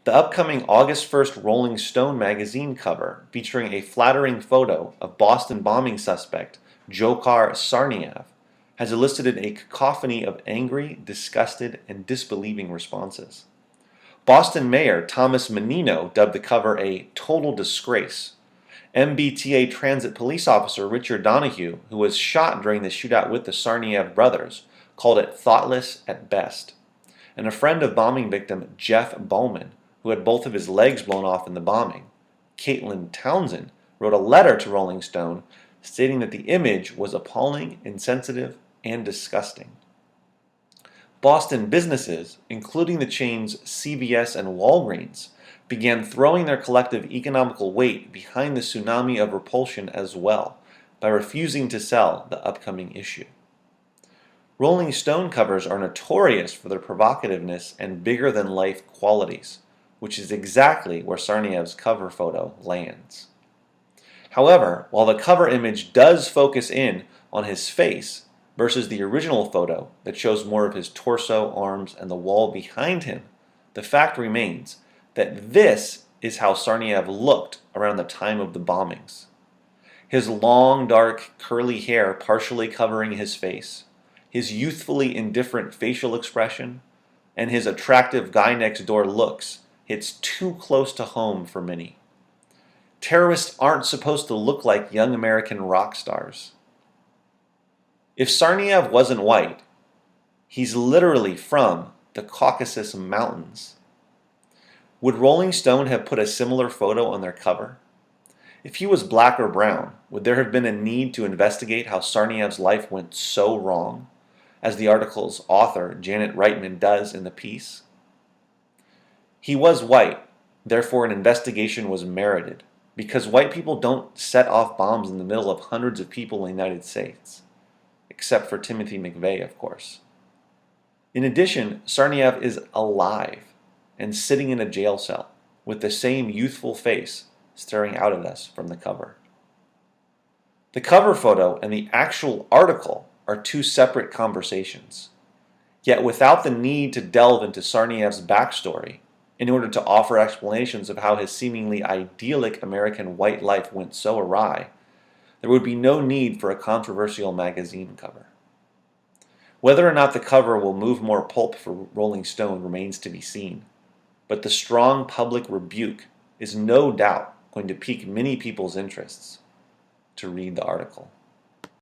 The upcoming August 1st Rolling Stone magazine cover, featuring a flattering photo of Boston bombing suspect JoCar SarNyav, has elicited a cacophony of angry, disgusted, and disbelieving responses. Boston Mayor Thomas Menino dubbed the cover a total disgrace. MBTA transit police officer Richard Donohue, who was shot during the shootout with the Tsarnaev brothers, called it thoughtless at best. And a friend of bombing victim Jeff Bauman, who had both of his legs blown off in the bombing, Katlyn Townsend, wrote a letter to Rolling Stone stating that the image was appalling, insensitive, and disgusting. Boston businesses, including the chains CVS and Walgreens, began throwing their collective economical weight behind the tsunami of repulsion as well, by refusing to sell the upcoming issue. Rolling Stone covers are notorious for their provocativeness and bigger-than-life qualities, which is exactly where Tsarnaev's cover photo lands. However, while the cover image does focus in on his face versus the original photo that shows more of his torso, arms, and the wall behind him, the fact remains that this is how Tsarnaev looked around the time of the bombings. His long, dark, curly hair partially covering his face, his youthfully indifferent facial expression, and his attractive guy-next-door looks hits too close to home for many. Terrorists aren't supposed to look like young American rock stars. If Tsarnaev wasn't white, he's literally from the Caucasus Mountains. Would Rolling Stone have put a similar photo on their cover? If he was black or brown, would there have been a need to investigate how Tsarnaev's life went so wrong, as the article's author, Janet Reitman, does in the piece? He was white, therefore an investigation was merited, because white people don't set off bombs in the middle of hundreds of people in the United States, except for Timothy McVeigh, of course. In addition, Tsarnaev is alive and sitting in a jail cell with the same youthful face staring out at us from the cover. The cover photo and the actual article are two separate conversations, yet without the need to delve into Tsarnaev's backstory in order to offer explanations of how his seemingly idyllic American white life went so awry, there would be no need for a controversial magazine cover. Whether or not the cover will move more pulp for Rolling Stone remains to be seen, but the strong public rebuke is no doubt going to pique many people's interests to read the article.